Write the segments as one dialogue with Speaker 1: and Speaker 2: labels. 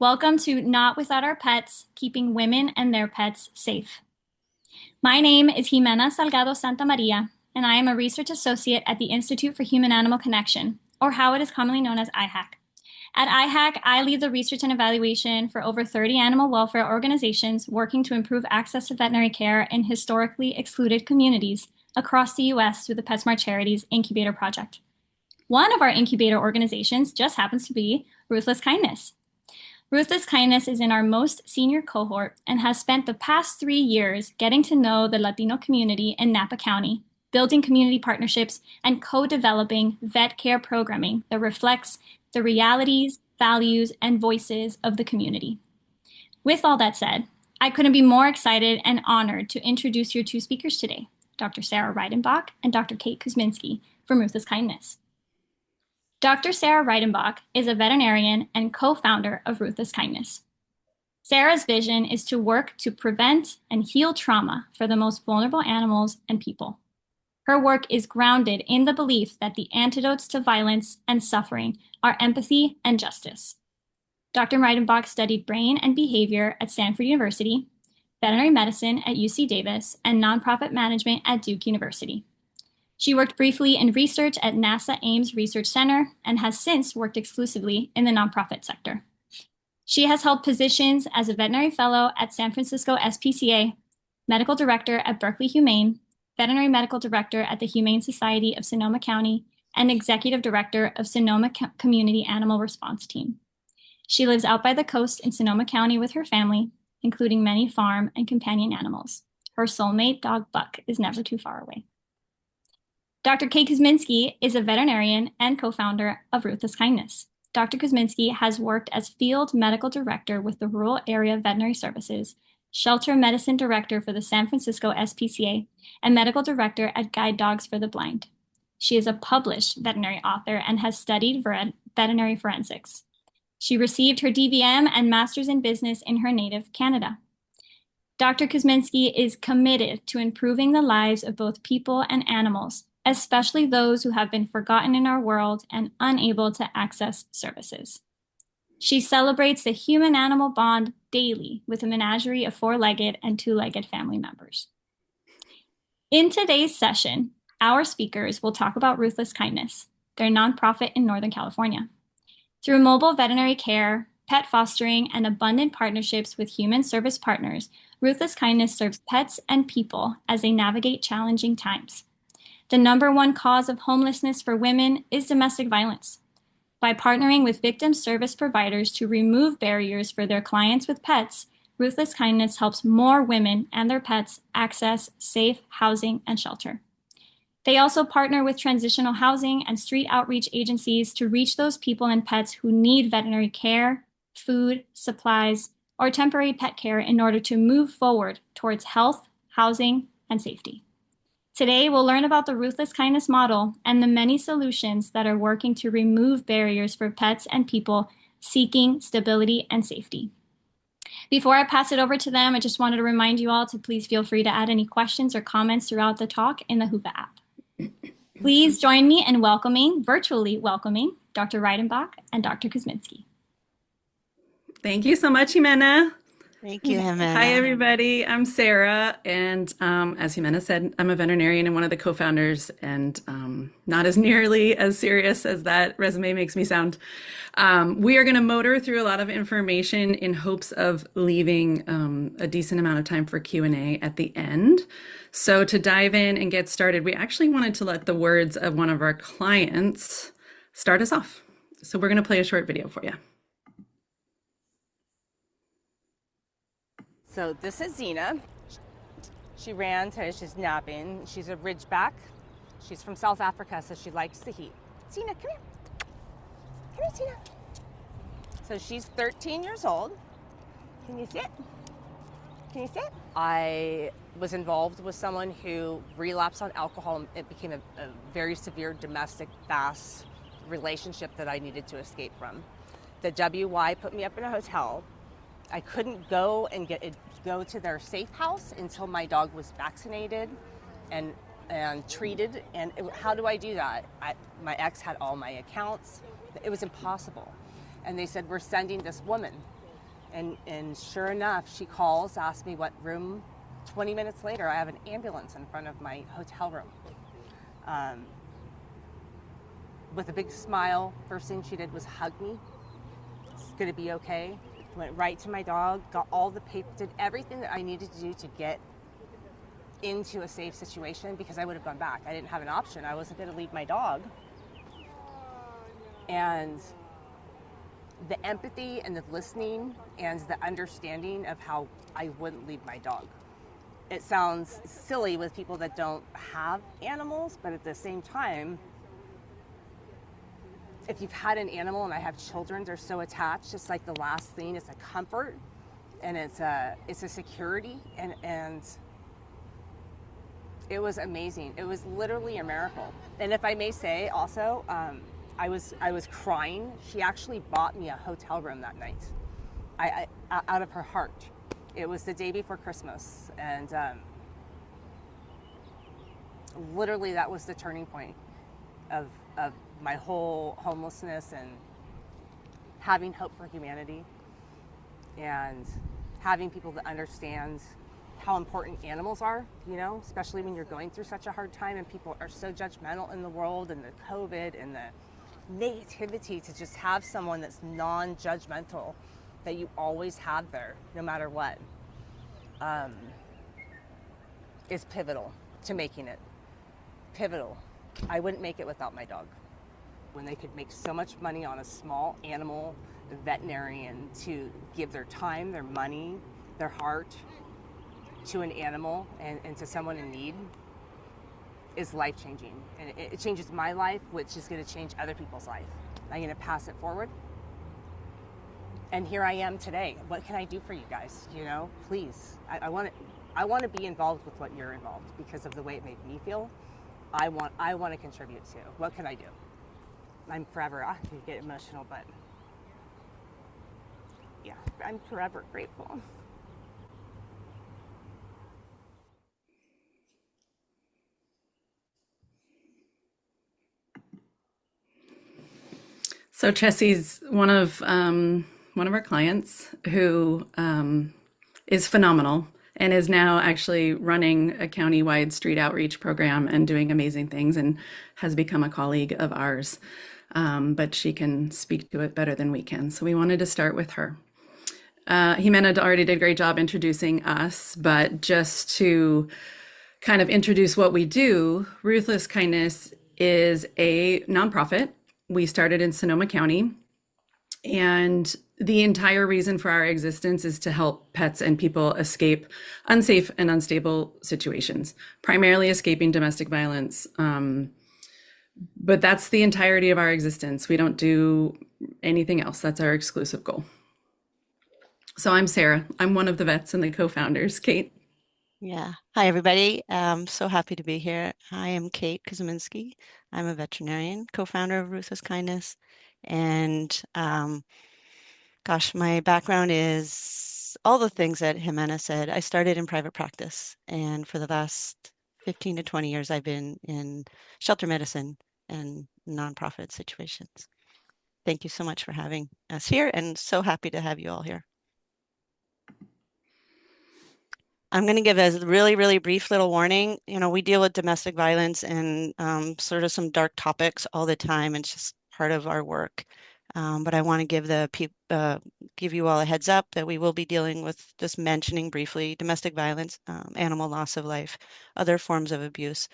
Speaker 1: Welcome to Not Without Our Pets, Keeping Women and Their Pets Safe. My name is Ximena Salgado-Santamaria, and I am a research associate at the Institute for Human-Animal Connection, or how it is commonly known as IHAC. At IHAC, I lead the research and evaluation for over 30 animal welfare organizations working to improve access to veterinary care in historically excluded communities across the U.S. through the PetSmart Charities Incubator Project. One of our incubator organizations just happens to be Ruthless Kindness. Ruthless Kindness is in our most senior cohort and has spent the past 3 years getting to know the Latino community in Napa County, building community partnerships, and co-developing vet care programming that reflects the realities, values, and voices of the community. With all that said, I couldn't be more excited and honored to introduce your two speakers today, Dr. Sarah Reidenbach and Dr. Kate Kuzminski from Ruthless Kindness. Dr. Sarah Reidenbach is a veterinarian and co-founder of Ruthless Kindness. Sarah's vision is to work to prevent and heal trauma for the most vulnerable animals and people. Her work is grounded in the belief that the antidotes to violence and suffering are empathy and justice. Dr. Reidenbach studied brain and behavior at Stanford University, veterinary medicine at UC Davis, and nonprofit management at Duke University. She worked briefly in research at NASA Ames Research Center and has since worked exclusively in the nonprofit sector. She has held positions as a veterinary fellow at San Francisco SPCA, medical director at Berkeley Humane, veterinary medical director at the Humane Society of Sonoma County, and executive director of Sonoma Community Animal Response Team. She lives out by the coast in Sonoma County with her family, including many farm and companion animals. Her soulmate dog Buck is never too far away. Dr. Kate Kuzminski is a veterinarian and co-founder of Ruthless Kindness. Dr. Kuzminski has worked as field medical director with the Rural Area Veterinary Services, shelter medicine director for the San Francisco SPCA, and medical director at Guide Dogs for the Blind. She is a published veterinary author and has studied veterinary forensics. She received her DVM and Master's in Business in her native Canada. Dr. Kuzminski is committed to improving the lives of both people and animals, especially those who have been forgotten in our world and unable to access services. She celebrates the human-animal bond daily with a menagerie of 4-legged and 2-legged family members. In today's session, our speakers will talk about Ruthless Kindness, their nonprofit in Northern California. Through mobile veterinary care, pet fostering, and abundant partnerships with human service partners, Ruthless Kindness serves pets and people as they navigate challenging times. The number one cause of homelessness for women is domestic violence. By partnering with victim service providers to remove barriers for their clients with pets, Ruthless Kindness helps more women and their pets access safe housing and shelter. They also partner with transitional housing and street outreach agencies to reach those people and pets who need veterinary care, food, supplies, or temporary pet care in order to move forward towards health, housing, and safety. Today, we'll learn about the Ruthless Kindness model and the many solutions that are working to remove barriers for pets and people seeking stability and safety. Before I pass it over to them, I just wanted to remind you all to please feel free to add any questions or comments throughout the talk in the Hoova app. Please join me in virtually welcoming Dr. Reidenbach and Dr. Kuzminski.
Speaker 2: Thank you so much, Ximena.
Speaker 3: Thank you, Ximena.
Speaker 2: Hi, everybody. I'm Sarah, and as Ximena said, I'm a veterinarian and one of the co-founders, and not as nearly as serious as that resume makes me sound. We are going to motor through a lot of information in hopes of leaving a decent amount of time for Q&A at the end. So to dive in and get started, we actually wanted to let the words of one of our clients start us off. So we're going to play a short video for you.
Speaker 4: So this is Zena. She ran today, she's napping. She's a Ridgeback. She's from South Africa, so she likes the heat. Zena, come here. Come here, Zena. So she's 13 years old. Can you sit? Can you sit? I was involved with someone who relapsed on alcohol. It became a very severe domestic fast relationship that I needed to escape from. The WY put me up in a hotel. I couldn't go to their safe house until my dog was vaccinated and treated. And how do I do that? My ex had all my accounts. It was impossible. And they said, we're sending this woman And sure enough, she calls, asks me what room. 20 minutes later, I have an ambulance in front of my hotel room. With a big smile, first thing she did was hug me. It's gonna be okay. Went right to my dog, got all the paper, did everything that I needed to do to get into a safe situation, because I would have gone back. I didn't have an option. I wasn't gonna leave my dog. And the empathy and the listening and the understanding of how I wouldn't leave my dog. It sounds silly with people that don't have animals, but at the same time, if you've had an animal, and I have children, they're so attached. It's like the last thing is a comfort, and it's a security, and it was amazing. It was literally a miracle. And if I may say also, I was crying. She actually bought me a hotel room that night, out of her heart. It was the day before Christmas, and literally that was the turning point of my whole homelessness, and having hope for humanity, and having people that understand how important animals are, you know, especially when you're going through such a hard time and people are so judgmental in the world, and the COVID and the negativity. To just have someone that's non-judgmental, that you always have there, no matter what, is pivotal to making it. Pivotal. I wouldn't make it without my dog. When they could make so much money on a small animal, the veterinarian, to give their time, their money, their heart to an animal, and to someone in need, is life-changing. And it changes my life, which is going to change other people's life. I'm going to pass it forward. And here I am today. What can I do for you guys? You know, please. I want to be involved with what you're involved, because of the way it made me feel. I want to contribute to. What can I do? I'm forever, I can get emotional, but yeah, I'm forever grateful.
Speaker 2: So Chessie's one of our clients who is phenomenal, and is now actually running a county-wide street outreach program and doing amazing things, and has become a colleague of ours. But she can speak to it better than we can. So we wanted to start with her. Ximena already did a great job introducing us, but just to kind of introduce what we do, Ruthless Kindness is a nonprofit. We started in Sonoma County, and the entire reason for our existence is to help pets and people escape unsafe and unstable situations, primarily escaping domestic violence. But that's the entirety of our existence. We don't do anything else. That's our exclusive goal. So I'm Sarah. I'm one of the vets and the co-founders. Kate.
Speaker 3: Yeah. Hi, everybody. So happy to be here. I am Kate Kuzminski. I'm a veterinarian, co-founder of Ruthless Kindness. And gosh, my background is all the things that Ximena said. I started in private practice, and for the last 15 to 20 years, I've been in shelter medicine and nonprofit situations. Thank you so much for having us here, and so happy to have you all here. I'm going to give a really, really brief little warning. You know, we deal with domestic violence and sort of some dark topics all the time. It's just part of our work. But I want to give you all a heads up that we will be dealing with, just mentioning briefly, domestic violence, animal loss of life, other forms of abuse.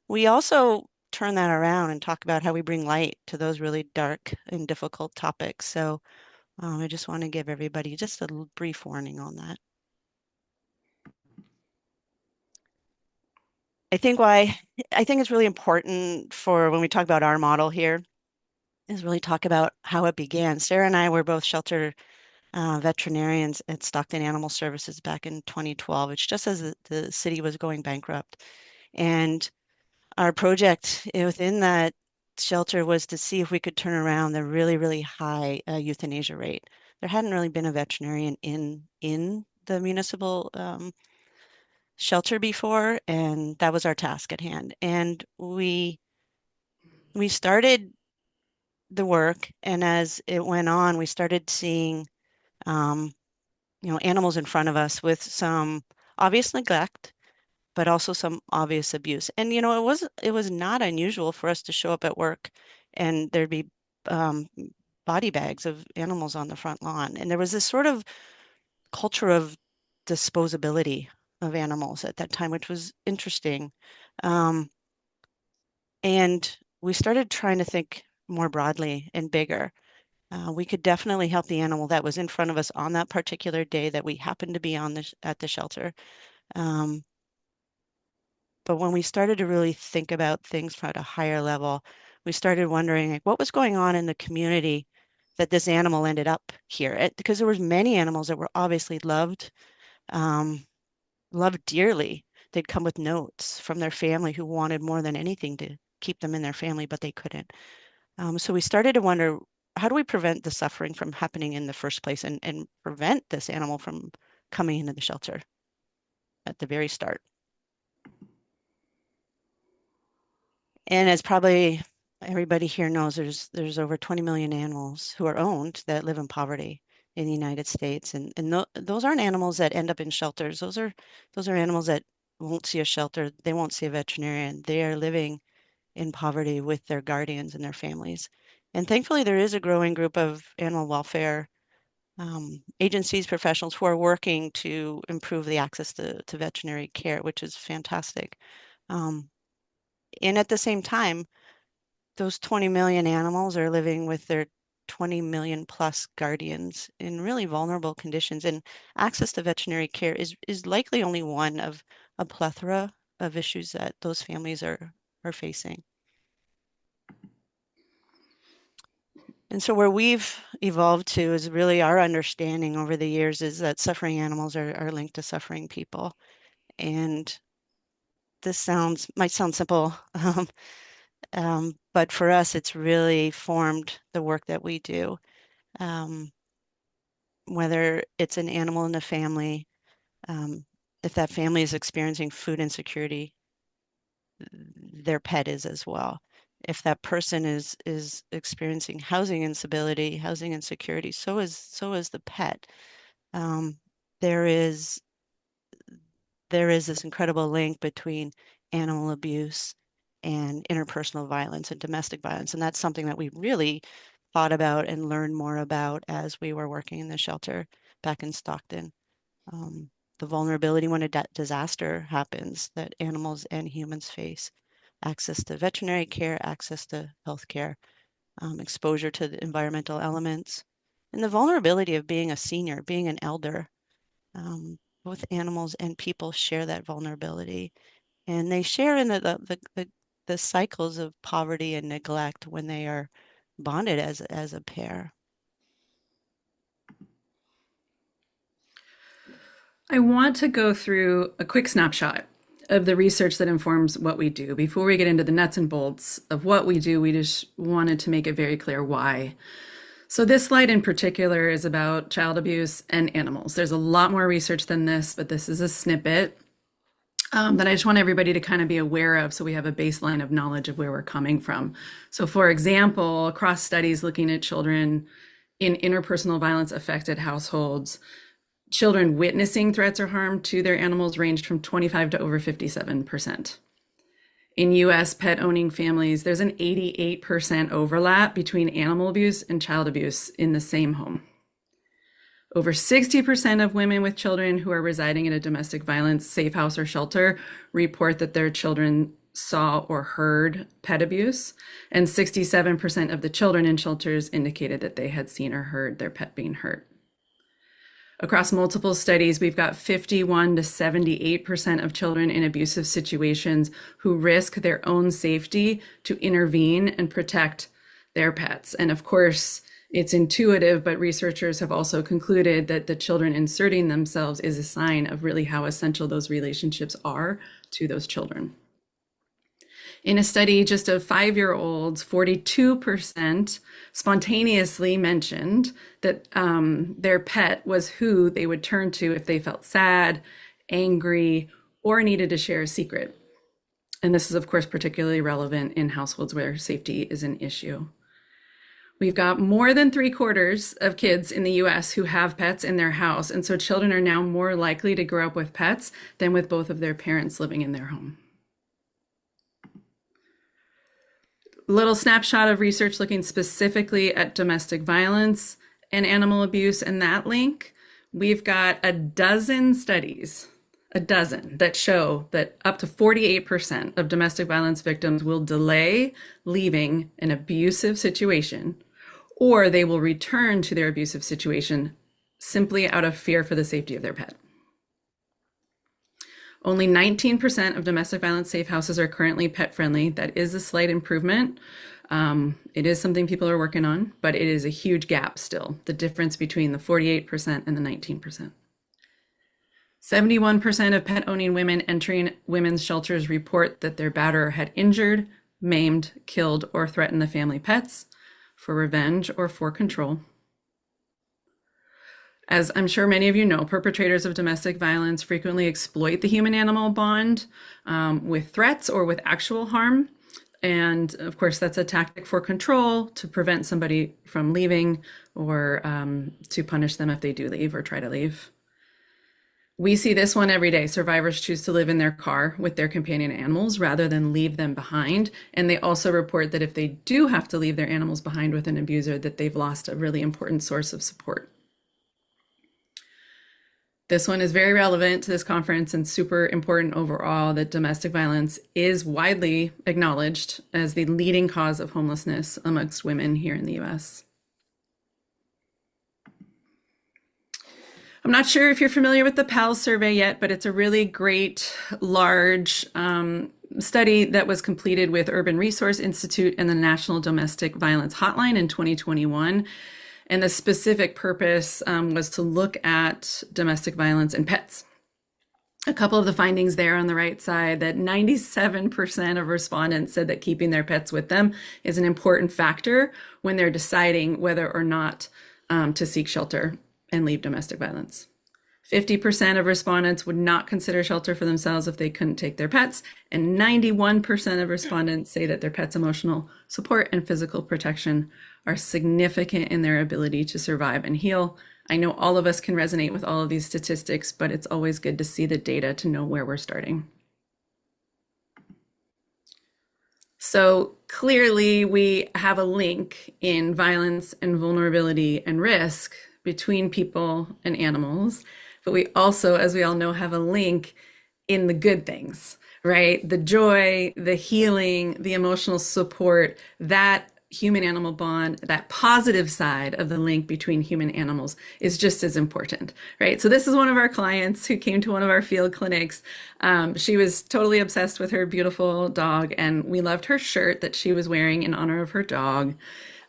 Speaker 3: We also turn that around and talk about how we bring light to those really dark and difficult topics. So I just want to give everybody just a brief warning on that. I think it's really important for when we talk about our model here is really talk about how it began. Sarah and I were both shelter veterinarians at Stockton Animal Services back in 2012, which just as the city was going bankrupt. And our project within that shelter was to see if we could turn around the really, really high euthanasia rate. There hadn't really been a veterinarian in the municipal shelter before, and that was our task at hand. And we started the work, and as it went on, we started seeing animals in front of us with some obvious neglect, but also some obvious abuse. And it was not unusual for us to show up at work and there'd be body bags of animals on the front lawn. And there was this sort of culture of disposability of animals at that time, which was interesting. Um, and we started trying to think more broadly and bigger. We could definitely help the animal that was in front of us on that particular day that we happened to be at the shelter. Um, but when we started to really think about things at a higher level, we started wondering like, what was going on in the community that this animal ended up here. Because there was many animals that were obviously um, loved dearly. They'd come with notes from their family who wanted more than anything to keep them in their family, but they couldn't. So we started to wonder, how do we prevent the suffering from happening in the first place and prevent this animal from coming into the shelter at the very start? And as probably everybody here knows, there's over 20 million animals who are owned that live in poverty in the United States. And those aren't animals that end up in shelters. Those are animals that won't see a shelter. They won't see a veterinarian. They are living in poverty with their guardians and their families. And thankfully, there is a growing group of animal welfare agencies, professionals who are working to improve the access to veterinary care, which is fantastic. Um, and at the same time, those 20 million animals are living with their 20 million plus guardians in really vulnerable conditions. And access to veterinary care is likely only one of a plethora of issues that those families are facing. And so where we've evolved to is really our understanding over the years is that suffering animals are linked to suffering people. And this might sound simple, but for us, it's really formed the work that we do. Whether it's an animal in the family, if that family is experiencing food insecurity, their pet is as well. If that person is experiencing housing instability, housing insecurity, so is the pet. Um, there is this incredible link between animal abuse and interpersonal violence and domestic violence, and that's something that we really thought about and learned more about as we were working in the shelter back in Stockton. The vulnerability when a disaster happens that animals and humans face, access to veterinary care, access to healthcare, exposure to the environmental elements, and the vulnerability of being a senior, being an elder. Both animals and people share that vulnerability, and they share in the cycles of poverty and neglect when they are bonded as a pair.
Speaker 2: I want to go through a quick snapshot of the research that informs what we do. Before we get into the nuts and bolts of what we do, we just wanted to make it very clear why. So this slide in particular is about child abuse and animals. There's a lot more research than this, but this is a snippet that I just want everybody to kind of be aware of so we have a baseline of knowledge of where we're coming from. So for example, across studies looking at children in interpersonal violence affected households, children witnessing threats or harm to their animals ranged from 25 to over 57%. In US pet owning families, there's an 88% overlap between animal abuse and child abuse in the same home. Over 60% of women with children who are residing in a domestic violence safe house or shelter report that their children saw or heard pet abuse, and 67% of the children in shelters indicated that they had seen or heard their pet being hurt. Across multiple studies, we've got 51 to 78% of children in abusive situations who risk their own safety to intervene and protect their pets. And of course, it's intuitive, but researchers have also concluded that the children inserting themselves is a sign of really how essential those relationships are to those children. In a study just of 5-year-olds, 42% spontaneously mentioned that their pet was who they would turn to if they felt sad, angry, or needed to share a secret. And this is, of course, particularly relevant in households where safety is an issue. We've got more than 3/4 of kids in the US who have pets in their house. And so children are now more likely to grow up with pets than with both of their parents living in their home. Little snapshot of research looking specifically at domestic violence and animal abuse and that link. We've got a dozen studies, that show that up to 48% of domestic violence victims will delay leaving an abusive situation, or they will return to their abusive situation simply out of fear for the safety of their pet. Only 19% of domestic violence safe houses are currently pet friendly. That is a slight improvement. It is something people are working on, but it is a huge gap still, the difference between the 48% and the 19%. 71% of pet owning women entering women's shelters report that their batterer had injured, maimed, killed, or threatened the family pets for revenge or for control. As I'm sure many of you know, perpetrators of domestic violence frequently exploit the human-animal bond with threats or with actual harm. And of course, that's a tactic for control, to prevent somebody from leaving, or to punish them if they do leave or try to leave. We see this one every day. Survivors choose to live in their car with their companion animals rather than leave them behind. And they also report that if they do have to leave their animals behind with an abuser, that they've lost a really important source of support. This one is very relevant to this conference and super important overall, that domestic violence is widely acknowledged as the leading cause of homelessness amongst women here in the US. I'm not sure if you're familiar with the PALS survey yet, but it's a really great, large study that was completed with Urban Resource Institute and the National Domestic Violence Hotline in 2021. And the specific purpose was to look at domestic violence and pets. A couple of the findings there on the right side, that 97% of respondents said that keeping their pets with them is an important factor when they're deciding whether or not to seek shelter and leave domestic violence. 50% of respondents would not consider shelter for themselves if they couldn't take their pets, and 91% of respondents say that their pet's emotional support and physical protection are significant in their ability to survive and heal. I know all of us can resonate with all of these statistics, but it's always good to see the data to know where we're starting. So clearly we have a link in violence and vulnerability and risk between people and animals, but we also, as we all know, have a link in the good things, right? The joy, the healing, the emotional support, that human-animal bond, that positive side of the link between human animals is just as important, right? So this is one of our clients who came to one of our field clinics. She was totally obsessed with her beautiful dog, and we loved her shirt that she was wearing in honor of her dog.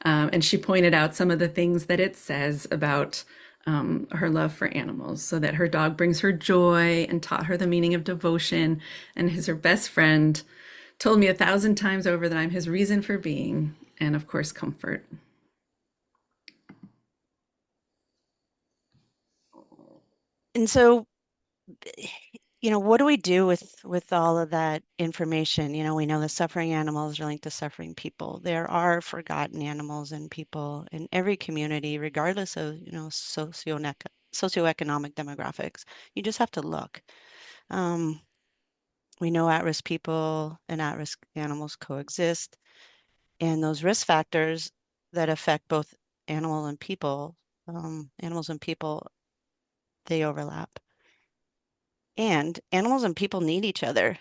Speaker 2: And she pointed out some of the things that it says about her love for animals, so that her dog brings her joy and taught her the meaning of devotion, and is her best friend, told me 1,000 times over that I'm his reason for being, and of course, comfort.
Speaker 3: And so, what do we do with all of that information? We know the suffering animals are linked to suffering people. There are forgotten animals and people in every community, regardless of, socioeconomic demographics. You just have to look. We know at-risk people and at-risk animals coexist, and those risk factors that affect both animals and people, they overlap. And animals and people need each other.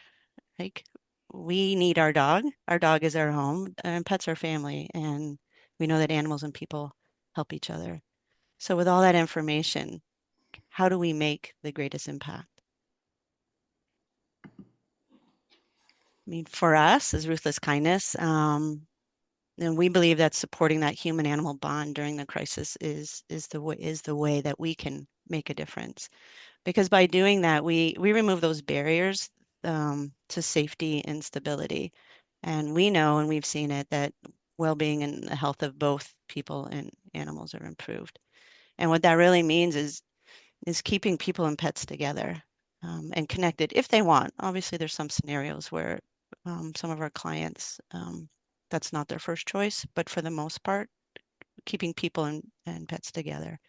Speaker 3: Like, we need our dog. Our dog is our home, and pets are family. And we know that animals and people help each other. So with all that information, how do we make the greatest impact? I mean, for us as Ruthless Kindness, and we believe that supporting that human-animal bond during the crisis is the way that we can make a difference. Because by doing that, we remove those barriers to safety and stability. And we know, and we've seen it, that well-being and the health of both people and animals are improved. And what that really means is keeping people and pets together and connected if they want. Obviously, there's some scenarios where some of our clients, that's not their first choice, but for the most part, keeping people and pets together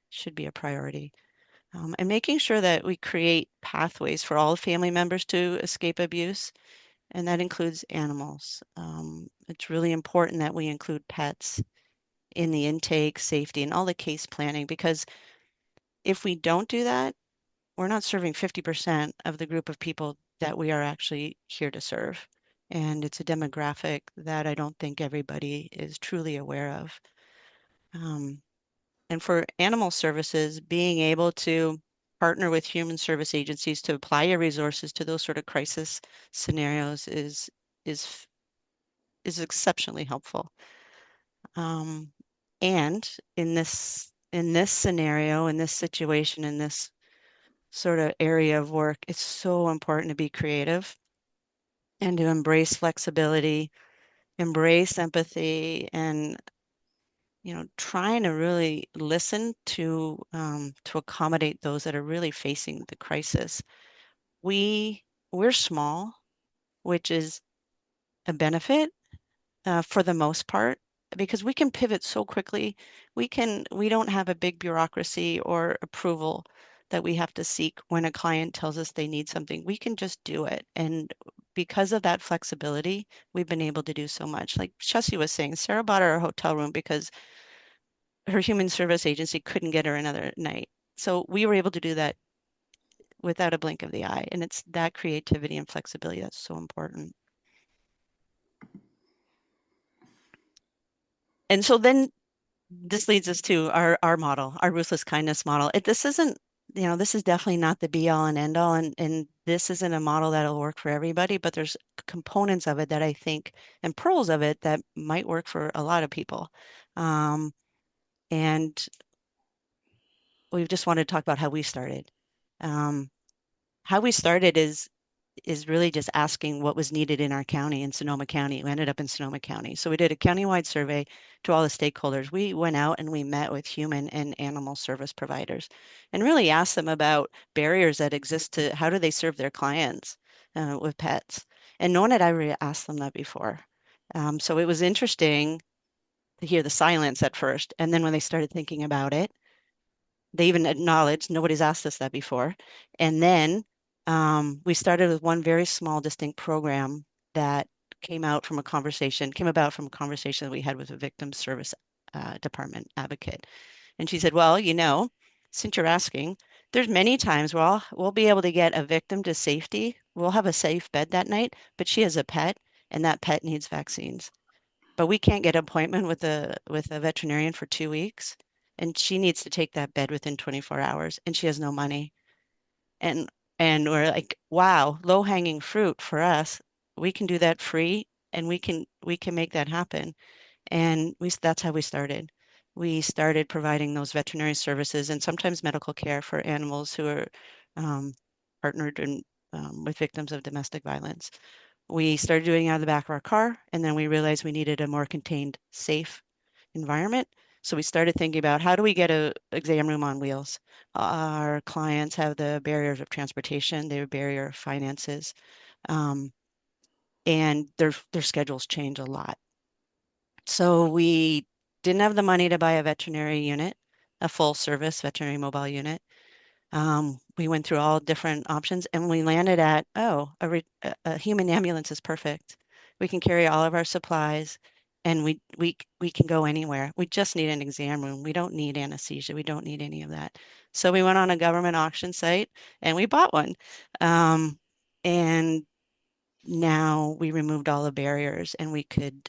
Speaker 3: should be a priority. And making sure that we create pathways for all family members to escape abuse, and that includes animals. It's really important that we include pets in the intake, safety, and all the case planning, because if we don't do that, we're not serving 50% of the group of people that we are actually here to serve. And it's a demographic that I don't think everybody is truly aware of. And for animal services, being able to partner with human service agencies to apply your resources to those sort of crisis scenarios is exceptionally helpful. And in this scenario, in this situation, in this sort of area of work, it's so important to be creative and to embrace flexibility, embrace empathy, and trying to really listen to accommodate those that are really facing the crisis. We're small, which is a benefit for the most part, because we can pivot so quickly. We don't have a big bureaucracy or approval that we have to seek when a client tells us they need something. We can just do it. And because of that flexibility, we've been able to do so much. Like Chelsea was saying, Sarah bought her a hotel room because her human service agency couldn't get her another night. So we were able to do that without a blink of the eye. And it's that creativity and flexibility that's so important. And so then this leads us to our model, our ruthless kindness model. This isn't, this is definitely not the be all and end all, and this isn't a model that'll work for everybody, but there's components of it that I think, and pearls of it that might work for a lot of people. And we just wanted to talk about how we started. How we started is really just asking what was needed in our county, in Sonoma County. We ended up in Sonoma County. So we did a countywide survey to all the stakeholders. We went out and we met with human and animal service providers and really asked them about barriers that exist to how do they serve their clients with pets. And no one had ever asked them that before. So it was interesting to hear the silence at first. And then when they started thinking about it, they even acknowledged nobody's asked us that before. And then we started with one very small, distinct program that came about from a conversation that we had with a victim service department advocate. And she said, well, since you're asking, there's many times we'll be able to get a victim to safety. We'll have a safe bed that night, but she has a pet and that pet needs vaccines. But we can't get an appointment with a veterinarian for 2 weeks. And she needs to take that bed within 24 hours and she has no money. And we're like, wow, low-hanging fruit for us. We can do that free and we can make that happen. And that's how we started. We started providing those veterinary services and sometimes medical care for animals who are partnered with victims of domestic violence. We started doing it out of the back of our car, and then we realized we needed a more contained, safe environment. So we started thinking about how do we get an exam room on wheels? Our clients have the barriers of transportation, they have a barrier of finances, and their schedules change a lot. So we didn't have the money to buy a veterinary unit, a full service veterinary mobile unit. We went through all different options and we landed at, a human ambulance is perfect. We can carry all of our supplies and we can go anywhere. We just need an exam room. We don't need anesthesia. We don't need any of that. So we went on a government auction site and we bought one. And now we removed all the barriers and we could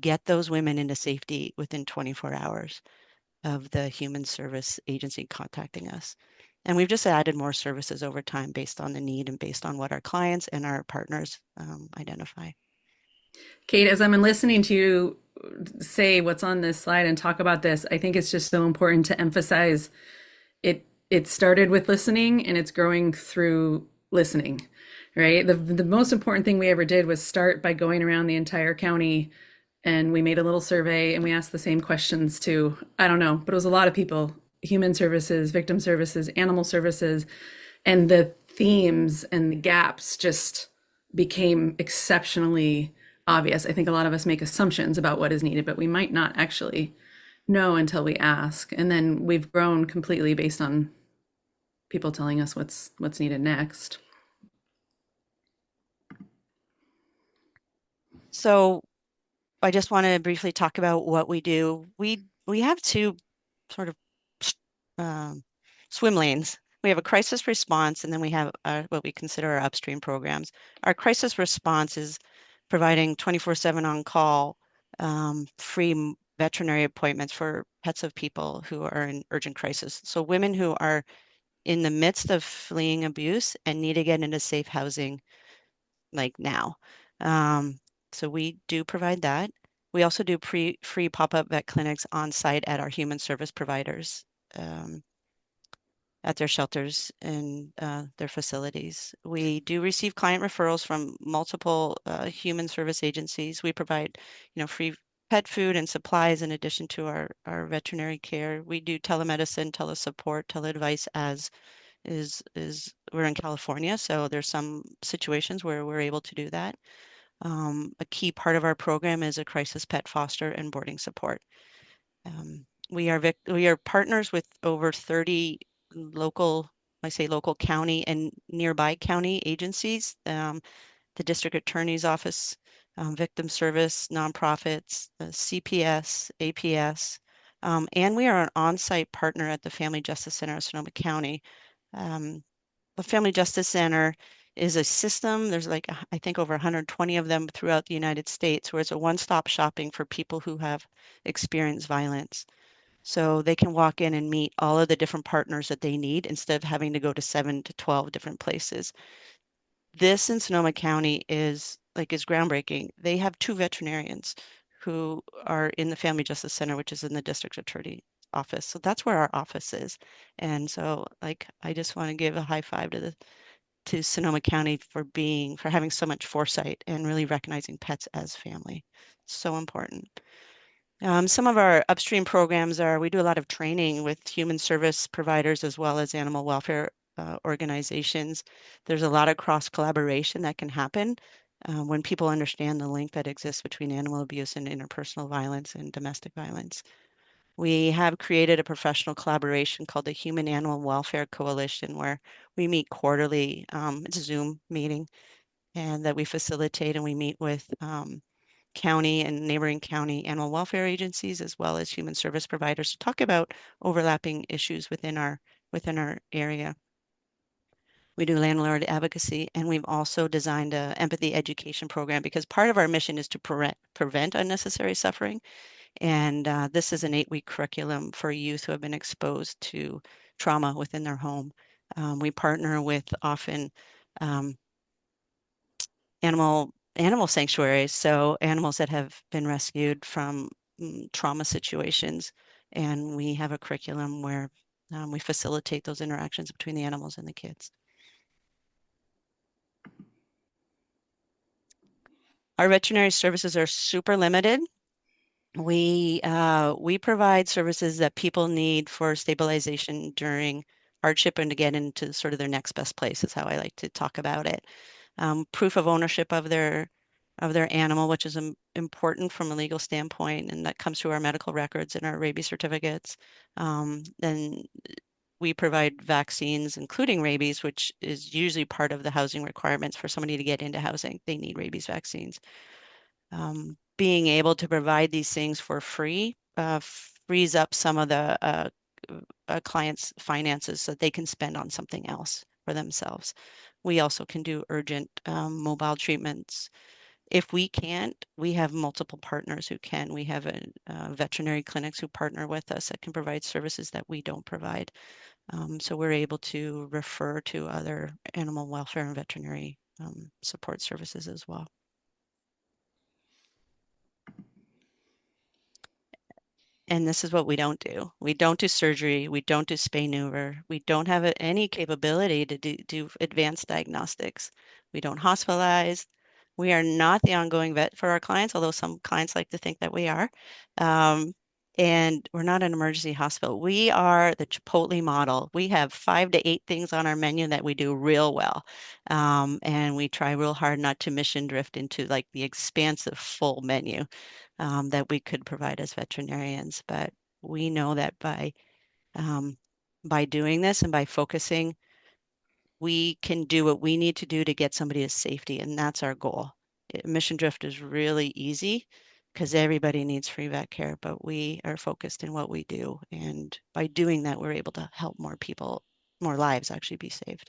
Speaker 3: get those women into safety within 24 hours of the human service agency contacting us. And we've just added more services over time based on the need and based on what our clients and our partners identify.
Speaker 2: Kate, as I'm listening to you say what's on this slide and talk about this, I think it's just so important to emphasize it started with listening and it's growing through listening, right? The most important thing we ever did was start by going around the entire county and we made a little survey and we asked the same questions to, I don't know, but it was a lot of people, human services, victim services, animal services, and the themes and the gaps just became exceptionally obvious. I think a lot of us make assumptions about what is needed, but we might not actually know until we ask. And then we've grown completely based on people telling us what's needed next.
Speaker 3: So I just want to briefly talk about what we do. We have two sort of um, swim lanes. We have a crisis response, and then we have what we consider our upstream programs. Our crisis response is providing 24/7 on call, free veterinary appointments for pets of people who are in urgent crisis. So women who are in the midst of fleeing abuse and need to get into safe housing like now. Um, so we do provide that. We also do free pop-up vet clinics on site at our human service providers, at their shelters and their facilities. We do receive client referrals from multiple human service agencies. We provide, free pet food and supplies in addition to our veterinary care. We do telemedicine, telesupport, teleadvice as we're in California, so there's some situations where we're able to do that. A key part of our program is a crisis pet foster and boarding support. We are partners with over 30 local, I say local county and nearby county agencies, the district attorney's office, victim service, nonprofits, CPS, APS, and we are an on-site partner at the Family Justice Center of Sonoma County. The Family Justice Center is a system. There's like, I think over 120 of them throughout the United States, where it's a one-stop shopping for people who have experienced violence. So they can walk in and meet all of the different partners that they need instead of having to go to 7 to 12 different places. This in Sonoma County is groundbreaking. They have 2 veterinarians who are in the Family Justice Center, which is in the district attorney office. So that's where our office is. And so I just want to give a high five to Sonoma County for having so much foresight and really recognizing pets as family. So important. Some of our upstream programs we do a lot of training with human service providers as well as animal welfare organizations. There's a lot of cross collaboration that can happen when people understand the link that exists between animal abuse and interpersonal violence and domestic violence. We have created a professional collaboration called the Human Animal Welfare Coalition, where we meet quarterly. It's a Zoom meeting, and that we facilitate, and we meet with county and neighboring county animal welfare agencies as well as human service providers to talk about overlapping issues within our area. We do landlord advocacy, and we've also designed an empathy education program because part of our mission is to prevent unnecessary suffering. And this is an 8-week curriculum for youth who have been exposed to trauma within their home. We partner with often animal sanctuaries, so animals that have been rescued from trauma situations, and we have a curriculum where we facilitate those interactions between the animals and the kids. Our veterinary services are super limited. We provide services that people need for stabilization during hardship and to get into sort of their next best place is how I like to talk about it. Proof of ownership of their animal, which is important from a legal standpoint, and that comes through our medical records and our rabies certificates. Then we provide vaccines, including rabies, which is usually part of the housing requirements for somebody to get into housing. They need rabies vaccines. Being able to provide these things for free frees up some of the clients' finances so that they can spend on something else for themselves. We also can do urgent mobile treatments. If we can't, we have multiple partners who can. We have veterinary clinics who partner with us that can provide services that we don't provide. So we're able to refer to other animal welfare and veterinary support services as well. And this is what we don't do. We don't do surgery. We don't do spay neuter. We don't have any capability to do advanced diagnostics. We don't hospitalize. We are not the ongoing vet for our clients, although some clients like to think that we are. And we're not an emergency hospital. We are the Chipotle model. We have 5 to 8 things on our menu that we do real well. And we try real hard not to mission drift into like the expansive full menu that we could provide as veterinarians. But we know that by doing this and by focusing, we can do what we need to do to get somebody to safety, and that's our goal. Mission drift is really easy because everybody needs free vet care, but we are focused in what we do. And by doing that, we're able to help more people, more lives actually be saved.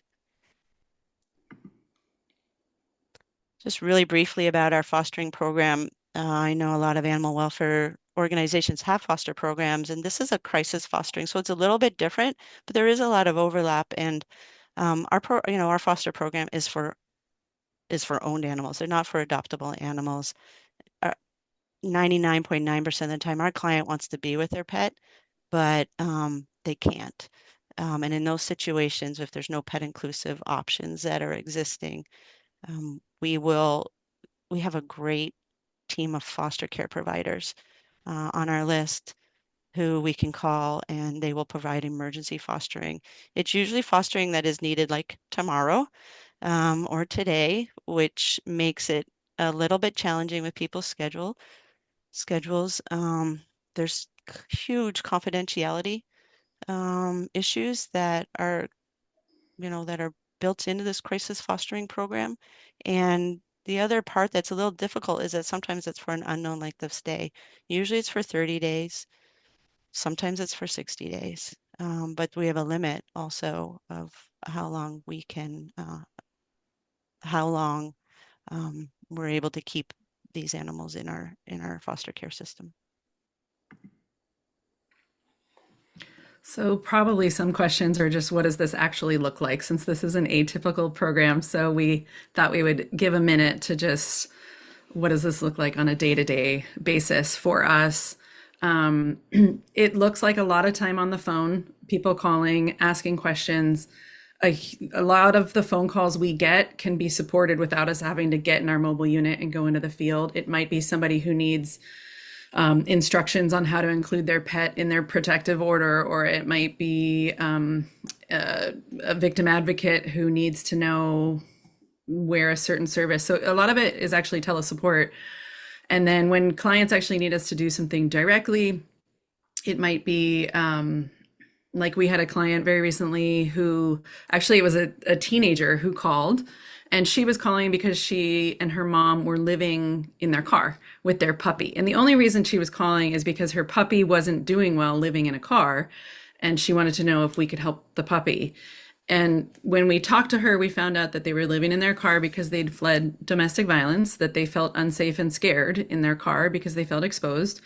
Speaker 3: Just really briefly about our fostering program. I know a lot of animal welfare organizations have foster programs, and this is a crisis fostering, so it's a little bit different, but there is a lot of overlap. And our foster program is for owned animals. They're not for adoptable animals. 99.9% of the time, our client wants to be with their pet, but they can't. And in those situations, if there's no pet inclusive options that are existing, we have a great team of foster care providers on our list who we can call, and they will provide emergency fostering. It's usually fostering that is needed like tomorrow or today, which makes it a little bit challenging with people's schedules. There's huge confidentiality issues that are built into this crisis fostering program. And the other part that's a little difficult is that sometimes it's for an unknown length of stay. Usually it's for 30 days. Sometimes it's for 60 days. But we have a limit also of how long we're able to keep these animals in our foster care system.
Speaker 2: So probably some questions are just, what does this actually look like, since this is an atypical program? So we thought we would give a minute to just, what does this look like on a day-to-day basis for us? It looks like a lot of time on the phone, people calling, asking questions. A lot of the phone calls we get can be supported without us having to get in our mobile unit and go into the field. It might be somebody who needs instructions on how to include their pet in their protective order, or it might be a victim advocate who needs to know where a certain service. So a lot of it is actually telesupport. And then when clients actually need us to do something directly, it might be like we had a client very recently who actually, it was a teenager who called, and she was calling because she and her mom were living in their car with their puppy. And the only reason she was calling is because her puppy wasn't doing well living in a car, and she wanted to know if we could help the puppy. And when we talked to her, we found out that they were living in their car because they'd fled domestic violence, that they felt unsafe and scared in their car because they felt exposed.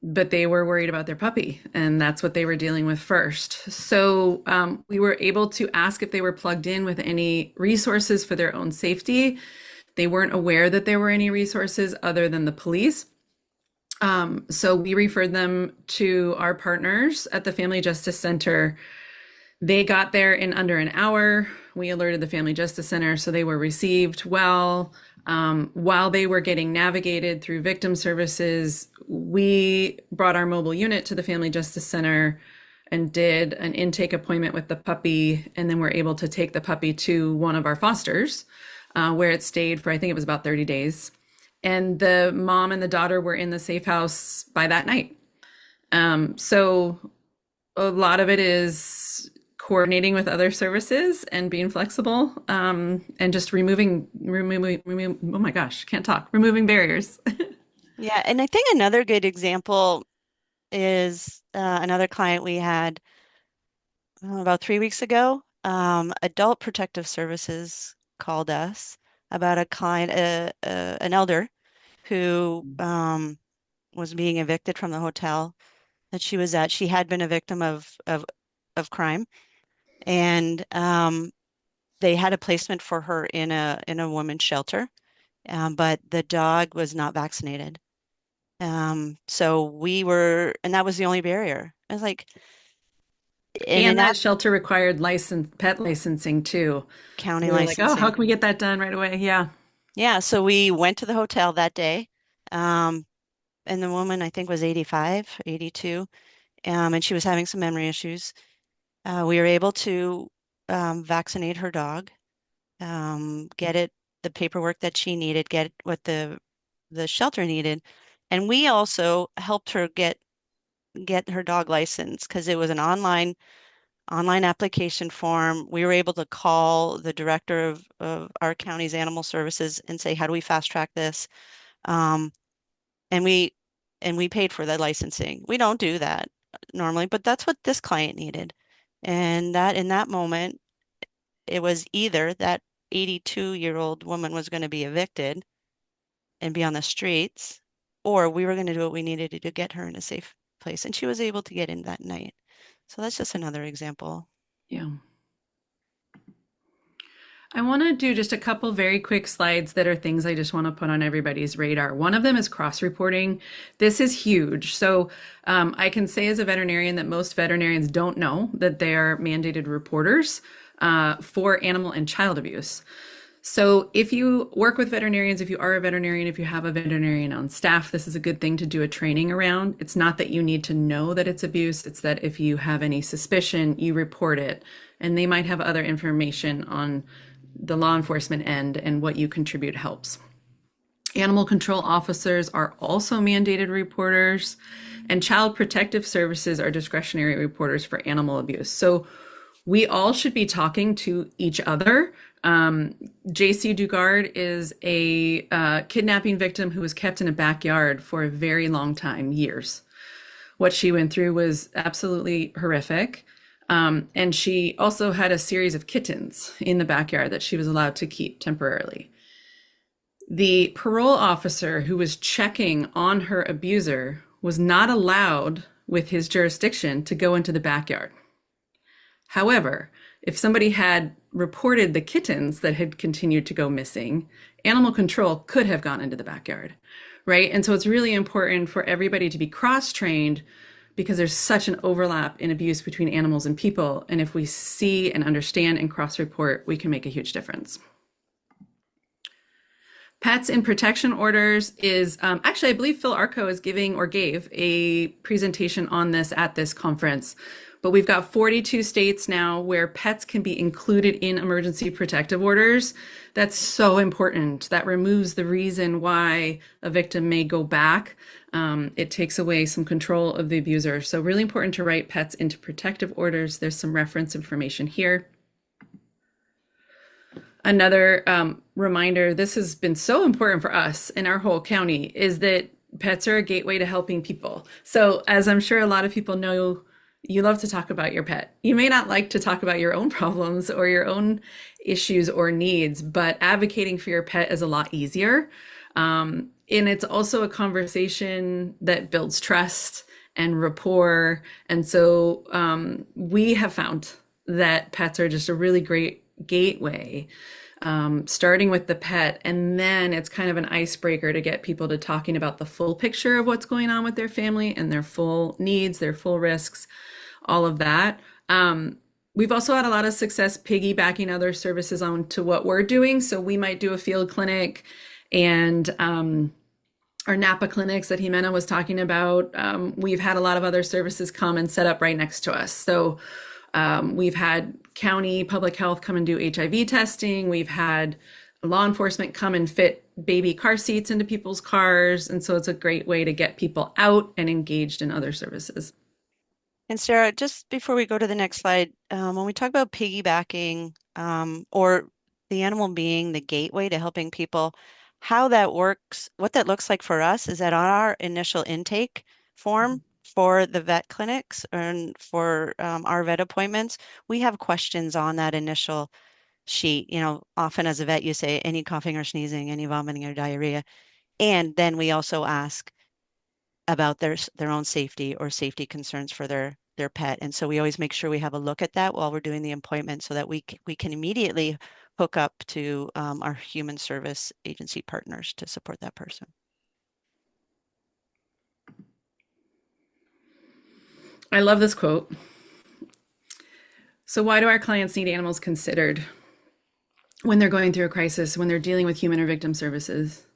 Speaker 2: But they were worried about their puppy, and that's what they were dealing with first. So we were able to ask if they were plugged in with any resources for their own safety. They weren't aware that there were any resources other than the police. So we referred them to our partners at the Family Justice Center. They got there in under an hour. We alerted the Family Justice Center, so they were received well. While they were getting navigated through victim services, we brought our mobile unit to the Family Justice Center and did an intake appointment with the puppy, and then we're able to take the puppy to one of our fosters, where it stayed for, I think it was about 30 days. And the mom and the daughter were in the safe house by that night. So a lot of it is coordinating with other services and being flexible, and just removing, oh my gosh, can't talk, removing barriers.
Speaker 3: Yeah, and I think another good example is another client we had about 3 weeks ago. Adult Protective Services called us about a client, an elder who was being evicted from the hotel that she was at. She had been a victim of crime, and they had a placement for her in a women's shelter, but the dog was not vaccinated. So and that was the only barrier. I was like,
Speaker 2: And that shelter required pet licensing too.
Speaker 3: County
Speaker 2: We were like, oh, how
Speaker 3: licensing.
Speaker 2: can we get that done right away? Yeah.
Speaker 3: Yeah, so we went to the hotel that day. and the woman I think was 85, 82, and she was having some memory issues. We were able to vaccinate her dog, get it the paperwork that she needed, get what the shelter needed, and we also helped her get her dog license because it was an online application form. We were able to call the director of our county's animal services and say, how do we fast track this? Um, and we paid for the licensing. We don't do that normally, but that's what this client needed. And that in that moment, it was either that 82-year-old woman was going to be evicted and be on the streets, or we were going to do what we needed to get her in a safe place. And she was able to get in that night. So that's just another example.
Speaker 2: Yeah. I want to do just a couple very quick slides that are things I just want to put on everybody's radar. One of them is cross-reporting. This is huge. So I can say as a veterinarian that most veterinarians don't know that they are mandated reporters for animal and child abuse. So if you work with veterinarians, if you are a veterinarian, if you have a veterinarian on staff, this is a good thing to do a training around. It's not that you need to know that it's abuse. It's that if you have any suspicion, you report it. And they might have other information on the law enforcement end, and what you contribute helps. Animal control officers are also mandated reporters, and child protective services are discretionary reporters for animal abuse. So we all should be talking to each other. JC Dugard is a kidnapping victim who was kept in a backyard for a very long time, years. What she went through was absolutely horrific. And she also had a series of kittens in the backyard that she was allowed to keep temporarily. The parole officer who was checking on her abuser was not allowed with his jurisdiction to go into the backyard. However, if somebody had reported the kittens that had continued to go missing, animal control could have gone into the backyard, right? And so it's really important for everybody to be cross-trained because there's such an overlap in abuse between animals and people. And if we see and understand and cross-report, we can make a huge difference. Pets in protection orders is, actually, I believe Phil Arco is giving or gave a presentation on this at this conference. But we've got 42 states now where pets can be included in emergency protective orders. That's so important. That removes the reason why a victim may go back. It takes away some control of the abuser. So really important to write pets into protective orders. There's some reference information here. Another reminder, this has been so important for us in our whole county, is that pets are a gateway to helping people. So as I'm sure a lot of people know, you love to talk about your pet. You may not like to talk about your own problems or your own issues or needs, but advocating for your pet is a lot easier. And it's also a conversation that builds trust and rapport. And so we have found that pets are just a really great gateway, starting with the pet. And then it's kind of an icebreaker to get people to talking about the full picture of what's going on with their family and their full needs, their full risks, all of that. We've also had a lot of success piggybacking other services onto what we're doing. So we might do a field clinic, and our Napa clinics that Ximena was talking about, we've had a lot of other services come and set up right next to us. So we've had county public health come and do HIV testing. We've had law enforcement come and fit baby car seats into people's cars. And so it's a great way to get people out and engaged in other services.
Speaker 3: And Sarah, just before we go to the next slide, when we talk about piggybacking or the animal being the gateway to helping people, how that works, what that looks like for us is that on our initial intake form for the vet clinics and for our vet appointments, we have questions on that initial sheet. You know, often as a vet, you say any coughing or sneezing, any vomiting or diarrhea. And then we also ask about their own safety or safety concerns for their pet. And so we always make sure we have a look at that while we're doing the appointment so that we can immediately hook up to our human service agency partners to support that person.
Speaker 2: I love this quote. So why do our clients need animals considered when they're going through a crisis, when they're dealing with human or victim services?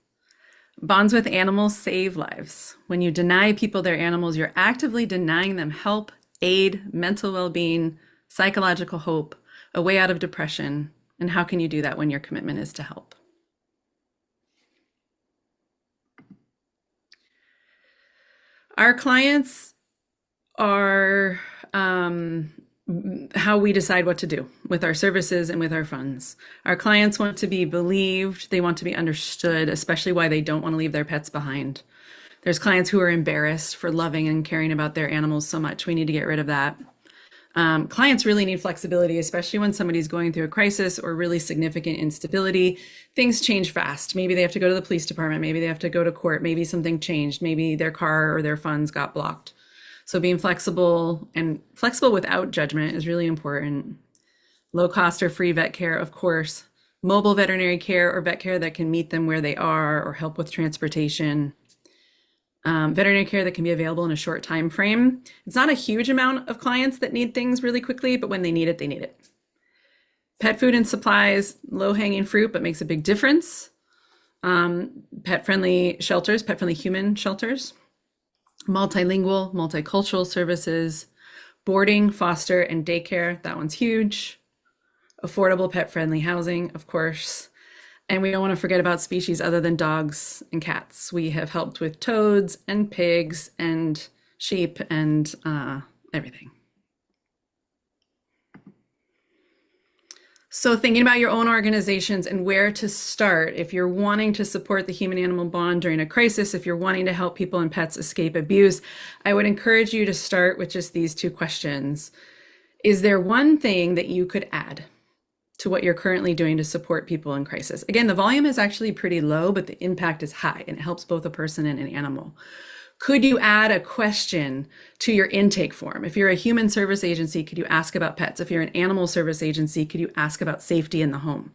Speaker 2: Bonds with animals save lives. When you deny people their animals, you're actively denying them help, aid, mental well-being, psychological hope, a way out of depression. And how can you do that when your commitment is to help? Our clients are how we decide what to do with our services and with our funds. Our clients want to be believed, they want to be understood, especially why they don't want to leave their pets behind. There's clients who are embarrassed for loving and caring about their animals so much. We need to get rid of that. Clients really need flexibility, especially when somebody's going through a crisis or really significant instability. Things change fast. Maybe they have to go to the police department. Maybe they have to go to court. Maybe something changed. Maybe their car or their funds got blocked. So being flexible and flexible without judgment is really important. Low cost or free vet care, of course. Mobile veterinary care or vet care that can meet them where they are or help with transportation. Veterinary care that can be available in a short time frame. It's not a huge amount of clients that need things really quickly, but when they need it, they need it. Pet food and supplies, low-hanging fruit, but makes a big difference. Pet-friendly shelters, pet-friendly human shelters. Multilingual, multicultural services. Boarding, foster, and daycare, that one's huge. Affordable pet-friendly housing, of course. And we don't want to forget about species other than dogs and cats. We have helped with toads and pigs and sheep and everything. So thinking about your own organizations and where to start, if you're wanting to support the human-animal bond during a crisis, if you're wanting to help people and pets escape abuse, I would encourage you to start with just these two questions. Is there one thing that you could add to what you're currently doing to support people in crisis? Again, the volume is actually pretty low, but the impact is high and it helps both a person and an animal. Could you add a question to your intake form? If you're a human service agency, could you ask about pets? If you're an animal service agency, could you ask about safety in the home?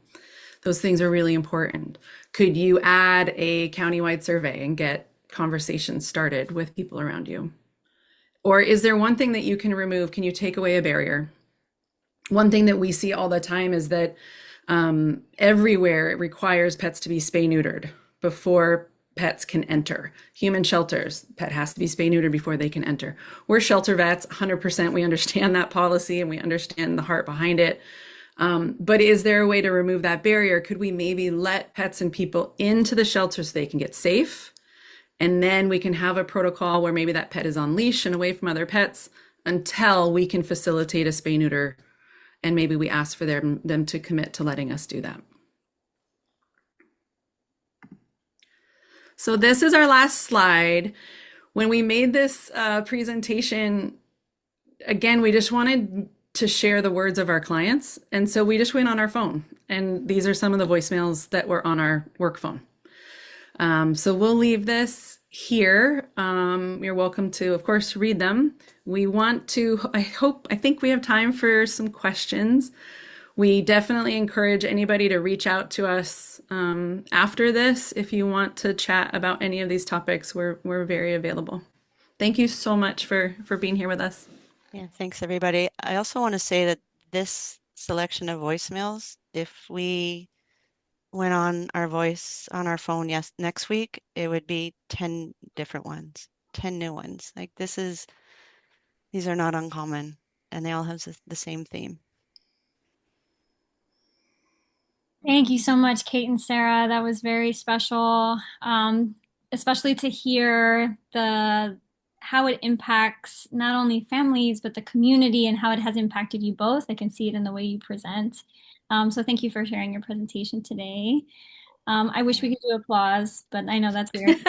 Speaker 2: Those things are really important. Could you add a countywide survey and get conversations started with people around you? Or is there one thing that you can remove? Can you take away a barrier? One thing that we see all the time is that everywhere it requires pets to be spay-neutered before pets can enter. Human shelters, pet has to be spay-neutered before they can enter. We're shelter vets, 100%. We understand that policy and we understand the heart behind it. But is there a way to remove that barrier? Could we maybe let pets and people into the shelter so they can get safe? And then we can have a protocol where maybe that pet is on leash and away from other pets until we can facilitate a spay-neuter. And maybe we ask for them to commit to letting us do that. So this is our last slide. When we made this presentation, again, we just wanted to share the words of our clients. And so we just went on our phone. And these are some of the voicemails that were on our work phone. So we'll leave this here. You're welcome to, of course, read them. We want to, I think we have time for some questions. We definitely encourage anybody to reach out to us after this. If you want to chat about any of these topics, we're very available. Thank you so much for being here with us.
Speaker 3: Yeah, thanks everybody. I also want to say that this selection of voicemails, if we went on our voice on our phone next week, it would be 10 different ones, 10 new ones. Like these are not uncommon and they all have the same theme.
Speaker 1: Thank you so much, Kate and Sarah. That was very special, especially to hear how it impacts not only families, but the community and how it has impacted you both. I can see it in the way you present. So thank you for sharing your presentation today. I wish we could do applause, but I know that's weird.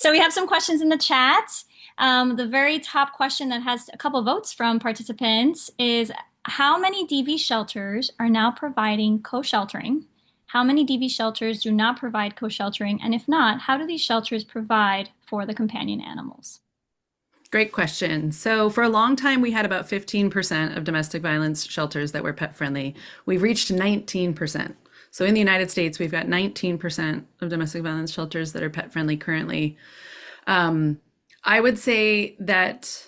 Speaker 1: So we have some questions in the chat. The very top question that has a couple votes from participants is, how many DV shelters are now providing co-sheltering? How many DV shelters do not provide co-sheltering? And if not, how do these shelters provide for the companion animals?
Speaker 2: Great question. So for a long time, we had about 15% of domestic violence shelters that were pet friendly. We've reached 19%. So in the United States, we've got 19% of domestic violence shelters that are pet friendly currently. I would say that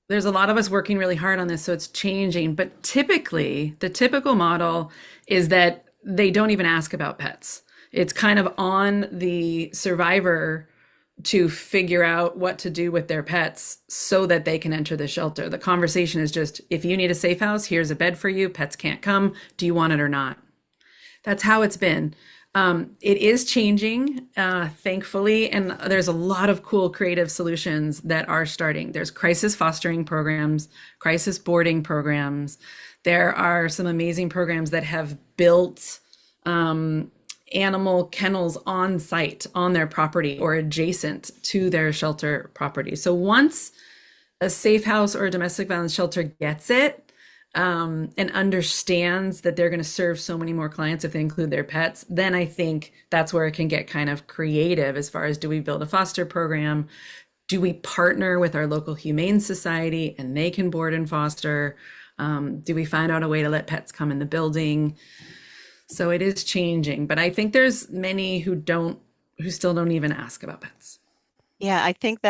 Speaker 2: there's a lot of us working really hard on this, so it's changing. But typically, the typical model is that they don't even ask about pets. It's kind of on the survivor to figure out what to do with their pets so that they can enter the shelter. The conversation is just, if you need a safe house, here's a bed for you. Pets can't come. Do you want it or not? That's how it's been. It is changing, thankfully, and there's a lot of cool creative solutions that are starting. There's crisis fostering programs, crisis boarding programs. There are some amazing programs that have built animal kennels on site on their property or adjacent to their shelter property. So once a safe house or a domestic violence shelter gets it, and understands that they're going to serve so many more clients if they include their pets, then I think that's where it can get kind of creative as far as, do we build a foster program? Do we partner with our local humane society and they can board and foster? Do we find out a way to let pets come in the building? So it is changing, but I think there's many who still don't even ask about pets.
Speaker 3: Yeah, I think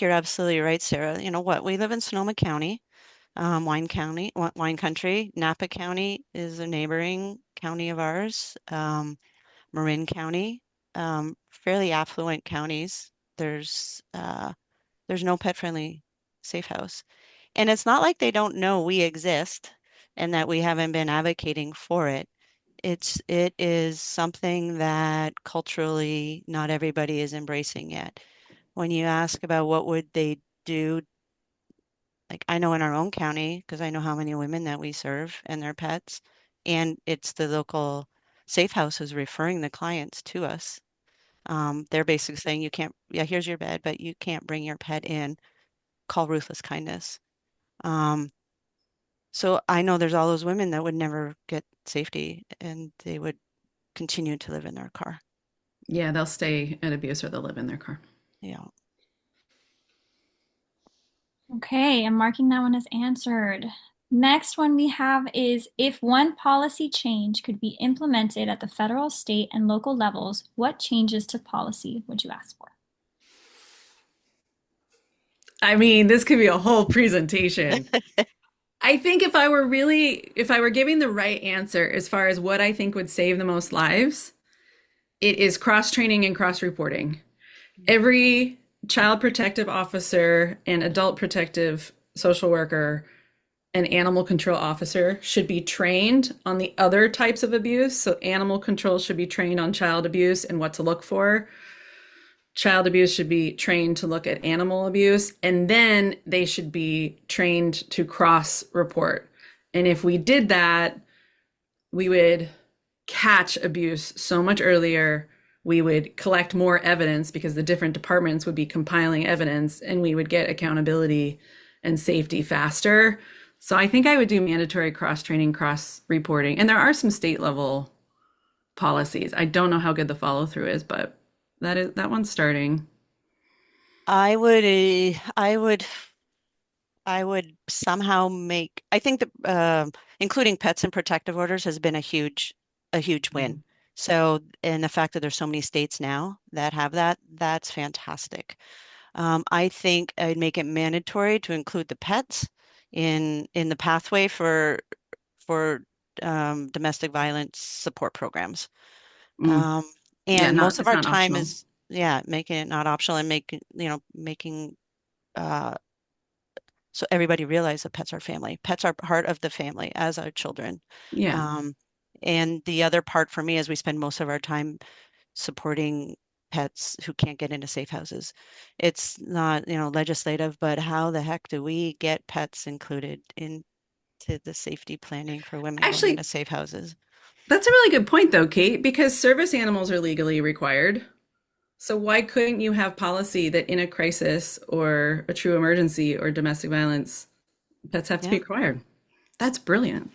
Speaker 3: you're absolutely right, Sarah. You know what? We live in Sonoma County, wine county, wine country. Napa County is a neighboring county of ours. Marin County, fairly affluent counties. There's no pet-friendly safe house. And it's not like they don't know we exist and that we haven't been advocating for it. It is something that culturally not everybody is embracing yet. When you ask about what would they do, like I know in our own county, because I know how many women that we serve and their pets, and it's the local safe houses referring the clients to us. They're basically saying, you can't, yeah, here's your bed, but you can't bring your pet in. Call Ruthless Kindness. So I know there's all those women that would never get safety and they would continue to live in their car.
Speaker 2: Yeah, they'll stay at abuse or they'll live in their car.
Speaker 3: Yeah.
Speaker 1: Okay, I'm marking that one as answered. Next one we have is, if one policy change could be implemented at the federal, state, and local levels, what changes to policy would you ask for?
Speaker 2: I mean, this could be a whole presentation. I think if I were giving the right answer as far as what I think would save the most lives, it is cross-training and cross-reporting. Every child protective officer and adult protective social worker and animal control officer should be trained on the other types of abuse. So animal control should be trained on child abuse and what to look for. Child abuse should be trained to look at animal abuse, and then they should be trained to cross report. And if we did that, we would catch abuse so much earlier. We would collect more evidence because the different departments would be compiling evidence, and we would get accountability and safety faster. So I think I would do mandatory cross-training, cross-reporting. And there are some state level policies. I don't know how good the follow through is, but that one's starting.
Speaker 3: I would somehow I think that including pets and protective orders has been a huge win. So, and the fact that there's so many states now that have that's fantastic. I think I'd make it mandatory to include the pets in the pathway for domestic violence support programs.
Speaker 2: Yeah,
Speaker 3: And most of
Speaker 2: it's
Speaker 3: our
Speaker 2: not
Speaker 3: time
Speaker 2: optional.
Speaker 3: is, yeah, making it not optional and making so everybody realize that pets are family. Pets are part of the family, as are children.
Speaker 2: Yeah.
Speaker 3: And the other part for me is we spend most of our time supporting pets who can't get into safe houses. It's not, legislative, but how the heck do we get pets included into the safety planning for women going into
Speaker 2: Actually,
Speaker 3: safe houses?
Speaker 2: that's a really good point though, Kate, because service animals are legally required. So why couldn't you have policy that in a crisis or a true emergency or domestic violence, pets have to be
Speaker 3: Yeah.
Speaker 2: required? That's brilliant.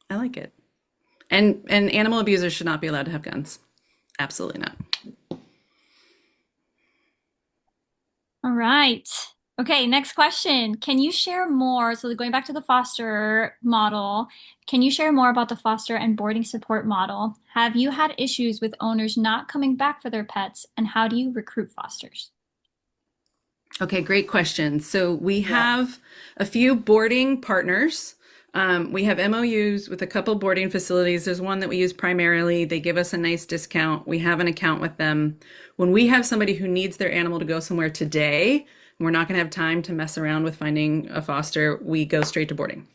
Speaker 2: I like it. And animal abusers should not be allowed to have guns. Absolutely not.
Speaker 1: All right. Okay, next question. Can you share more? So going back to the foster model, can you share more about the foster and boarding support model? Have you had issues with owners not coming back for their pets, and how do you recruit fosters?
Speaker 2: Okay, great question. So we
Speaker 3: Yeah.
Speaker 2: have a few boarding partners We have MOUs with a couple boarding facilities. There's one that we use primarily. They give us a nice discount. We have an account with them. When we have somebody who needs their animal to go somewhere today, we're not going to have time to mess around with finding a foster. We go straight to boarding.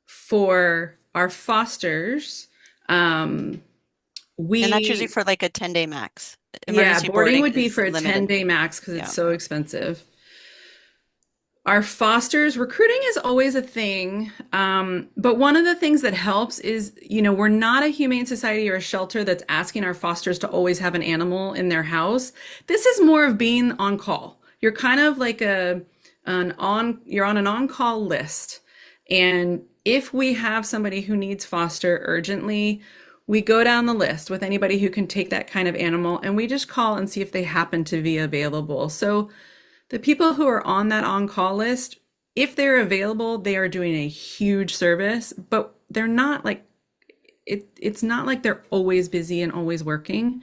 Speaker 2: For our fosters,
Speaker 3: And that's usually
Speaker 2: we,
Speaker 3: for like a 10-day max.
Speaker 2: yeah,
Speaker 3: Emergency
Speaker 2: boarding
Speaker 3: boarding
Speaker 2: would be
Speaker 3: is
Speaker 2: for a
Speaker 3: limited.
Speaker 2: 10-day max because it's
Speaker 3: Yeah.
Speaker 2: so expensive. Our fosters, recruiting is always a thing. But one of the things that helps is, we're not a humane society or a shelter that's asking our fosters to always have an animal in their house. This is more of being on call. You're kind of like you're on an on-call list. And if we have somebody who needs foster urgently, we go down the list with anybody who can take that kind of animal and we just call and see if they happen to be available. So the people who are on that on-call list, if they're available, they are doing a huge service, but they're not like it's not like they're always busy and always working.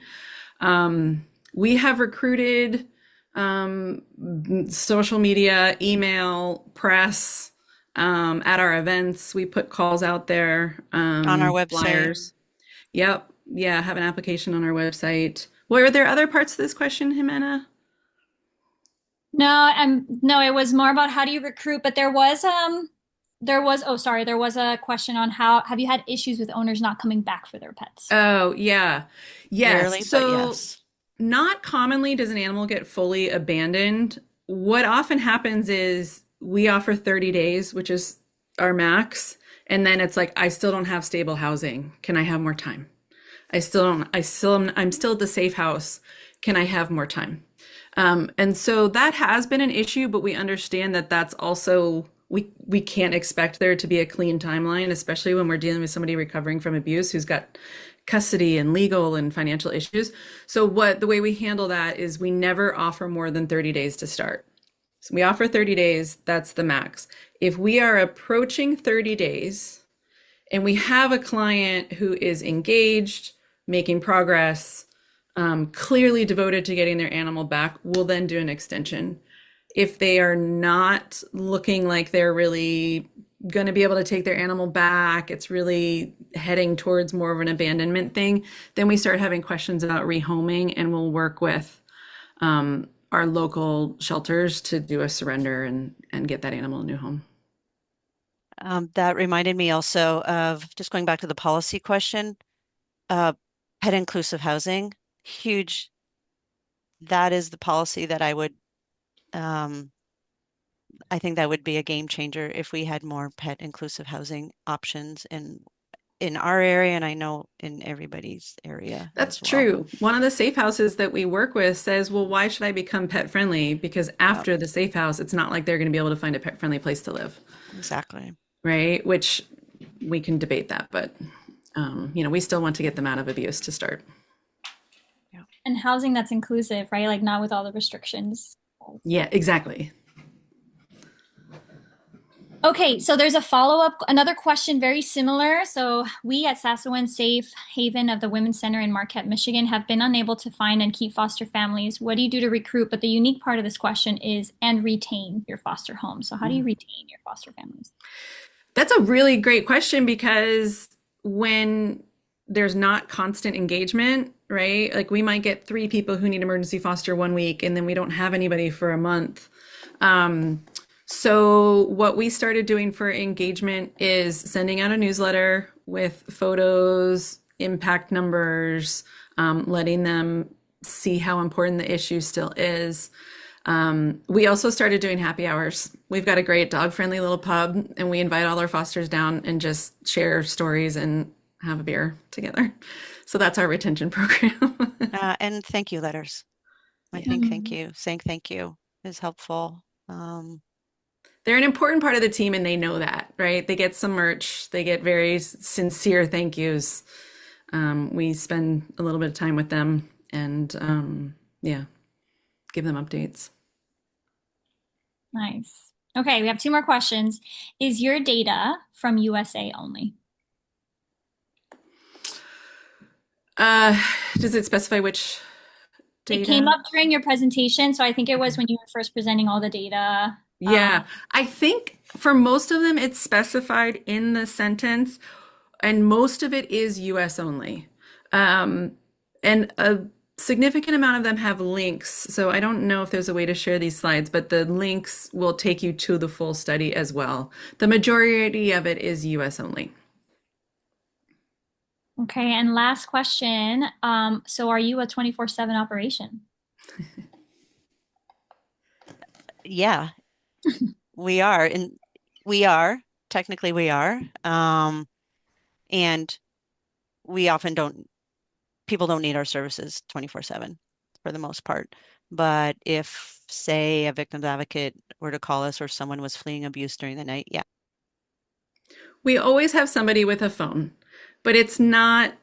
Speaker 2: We have recruited social media, email, press, at our events. We put calls out there,
Speaker 3: On our website.
Speaker 2: flyers. Yep. Yeah, have an application on our website. Were there other parts of this question, Ximena?
Speaker 1: No, it was more about how do you recruit, but there was a question on how have you had issues with owners not coming back for their pets?
Speaker 2: Oh, yeah. Yes.
Speaker 3: Rarely, but
Speaker 2: So
Speaker 3: yes.
Speaker 2: not commonly does an animal get fully abandoned. What often happens is we offer 30 days, which is our max, and then it's like, I still don't have stable housing. Can I have more time? I'm still at the safe house. Can I have more time? And so that has been an issue, but we understand that that's also we can't expect there to be a clean timeline, especially when we're dealing with somebody recovering from abuse who's got custody and legal and financial issues. So the way we handle that is we never offer more than 30 days to start. So we offer 30 days, that's the max. If we are approaching 30 days and we have a client who is engaged, making progress, clearly devoted to getting their animal back, we'll then do an extension. If they are not looking like they're really going to be able to take their animal back, it's really heading towards more of an abandonment thing, then we start having questions about rehoming and we'll work with our local shelters to do a surrender and get that animal a new home.
Speaker 3: That reminded me also of just going back to the policy question, pet inclusive housing, huge. That is the policy that I think that would be a game changer if we had more pet inclusive housing options in our area, and I know in everybody's area
Speaker 2: That's
Speaker 3: as well.
Speaker 2: true. One of the safe houses that we work with says, well, why should I become pet friendly? Because
Speaker 3: Yeah,
Speaker 2: after the safe house, it's not like they're going to be able to find a pet friendly place to live,
Speaker 3: exactly.
Speaker 2: right? Which we can debate that, but we still want to get them out of abuse to start.
Speaker 3: Yeah.
Speaker 1: And housing that's inclusive, right? Like not with all the restrictions.
Speaker 2: Yeah, exactly.
Speaker 1: Okay, so there's a follow-up, another question very similar. So we at Sassawan Safe Haven of the Women's Center in Marquette, Michigan, have been unable to find and keep foster families. What do you do to recruit? But the unique part of this question is and retain your foster home. So how do you retain your foster families?
Speaker 2: That's a really great question because when there's not constant engagement, right? Like we might get 3 people who need emergency foster one week and then we don't have anybody for a month. So what we started doing for engagement is sending out a newsletter with photos, impact numbers, letting them see how important the issue still is. We also started doing happy hours. We've got a great dog-friendly little pub, and we invite all our fosters down and just share stories and have a beer together. So that's our retention program.
Speaker 3: And thank you letters. I think saying thank you is helpful.
Speaker 2: They're an important part of the team and they know that, right? They get some merch, they get very sincere thank yous. We spend a little bit of time with them and give them updates.
Speaker 1: Nice. Okay, we have 2 more questions. Is your data from USA only?
Speaker 2: Does it specify which data?
Speaker 1: It came up during your presentation, so I think it was when you were first presenting all the data.
Speaker 2: Yeah, I think for most of them, it's specified in the sentence, and most of it is US only. Um, and a significant amount of them have links. So I don't know if there's a way to share these slides, but the links will take you to the full study as well. The majority of it is US only.
Speaker 1: Okay, and last question. So are you a 24/7 operation?
Speaker 3: Yeah, we are. And we are, technically we are. And we often don't, people don't need our services 24/7 for the most part. But if, say, a victim's advocate were to call us or someone was fleeing abuse during the night, yeah.
Speaker 2: We always have somebody with a phone, but it's not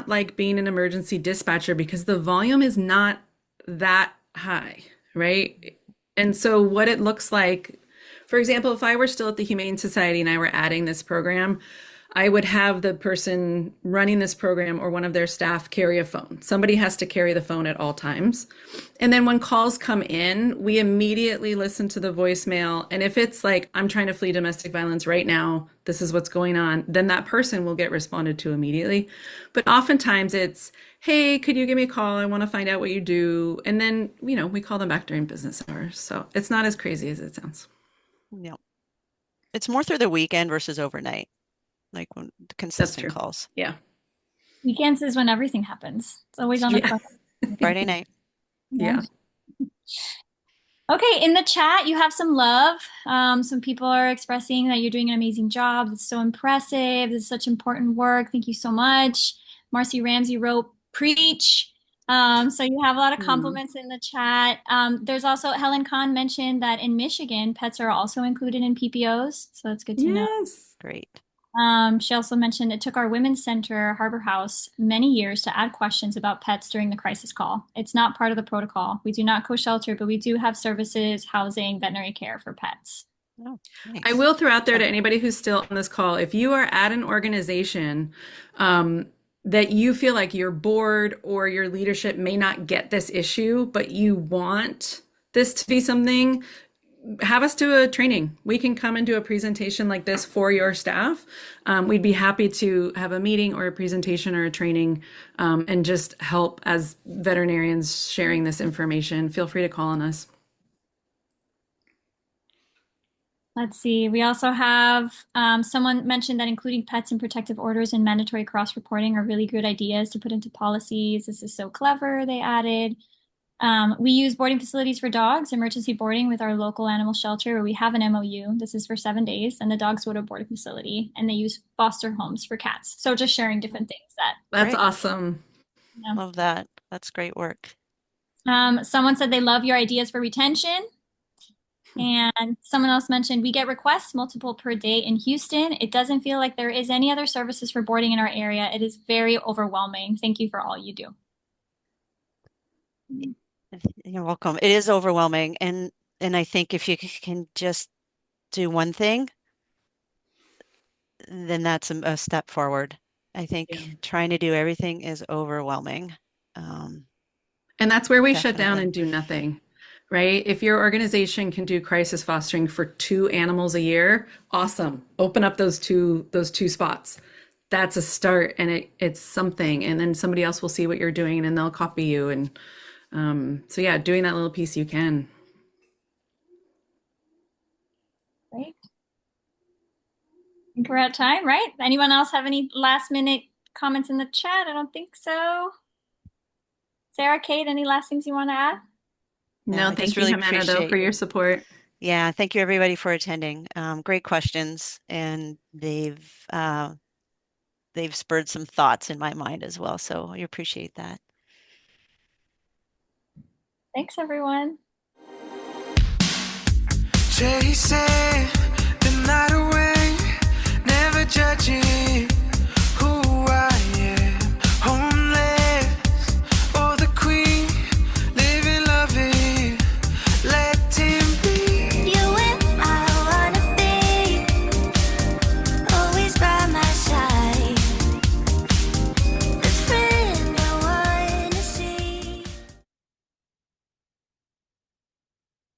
Speaker 2: like being an emergency dispatcher because the volume is not that high, right? And so what it looks like, for example, if I were still at the Humane Society and I were adding this program, I would have the person running this program or one of their staff carry a phone. Somebody has to carry the phone at all times. And then when calls come in, we immediately listen to the voicemail. And if it's like, I'm trying to flee domestic violence right now, this is what's going on, then that person will get responded to immediately. But oftentimes it's, hey, could you give me a call? I want to find out what you do. And then, we call them back during business hours. So it's not as crazy as it sounds.
Speaker 3: No. It's more through the weekend versus overnight, like when the
Speaker 2: That's
Speaker 3: consistent
Speaker 2: true.
Speaker 3: calls.
Speaker 2: Yeah.
Speaker 1: Weekends is when everything happens. It's always on the
Speaker 2: Yeah.
Speaker 1: phone.
Speaker 3: Friday night.
Speaker 1: Yeah.
Speaker 2: Yeah.
Speaker 1: Okay, in the chat, you have some love. Some people are expressing that you're doing an amazing job. It's so impressive. This is such important work. Thank you so much. Marcy Ramsey wrote, preach. So you have a lot of compliments in the chat. There's also, Helen Kahn mentioned that in Michigan, pets are also included in PPOs. So that's good to know.
Speaker 2: Yes.
Speaker 3: Great.
Speaker 1: She also mentioned it took our Women's Center, Harbor House, many years to add questions about pets during the crisis call. It's not part of the protocol. We do not co-shelter, but we do have services, housing, veterinary care for pets.
Speaker 3: Oh, nice.
Speaker 2: I will throw out there to anybody who's still on this call, if you are at an organization that you feel like your board or your leadership may not get this issue, but you want this to be something, have us do a training. We can come and do a presentation like this for your staff. We'd be happy to have a meeting or a presentation or a training and just help as veterinarians sharing this information. Feel free to call on us.
Speaker 1: Let's see. We also have someone mentioned that including pets in protective orders and mandatory cross-reporting are really good ideas to put into policies. This is so clever, they added. We use boarding facilities for dogs, emergency boarding with our local animal shelter where we have an MOU. This is for 7 days, and the dogs go to a boarding facility, and they use foster homes for cats. So just sharing different things that.
Speaker 2: That's
Speaker 3: Great.
Speaker 2: awesome.
Speaker 1: Yeah.
Speaker 3: Love that. That's great work.
Speaker 1: Someone said they love your ideas for retention. And someone else mentioned we get requests multiple per day in Houston. It doesn't feel like there is any other services for boarding in our area. It is very overwhelming. Thank you for all you do.
Speaker 3: You're welcome. It is overwhelming. And I think if you can just do one thing, then that's a step forward. I think trying to do everything is overwhelming.
Speaker 2: And that's where we shut down
Speaker 3: Definitely.
Speaker 2: and do nothing, right? If your organization can do crisis fostering for 2 animals a year, awesome. Open up those two spots. That's a start, and it's something. And then somebody else will see what you're doing, and they'll copy you. And so yeah, doing that little piece you can.
Speaker 1: Great. I think we're at time, right? Anyone else have any last minute comments in the chat? I don't think so. Sarah, Kate, any last things you want to add?
Speaker 2: No,
Speaker 3: I
Speaker 2: thank
Speaker 3: just
Speaker 2: you,
Speaker 3: really
Speaker 2: Ximena, though, for your support.
Speaker 3: Yeah, thank you everybody for attending. Great questions, and they've spurred some thoughts in my mind as well. So I appreciate that.
Speaker 1: Thanks, everyone.
Speaker 5: Chasing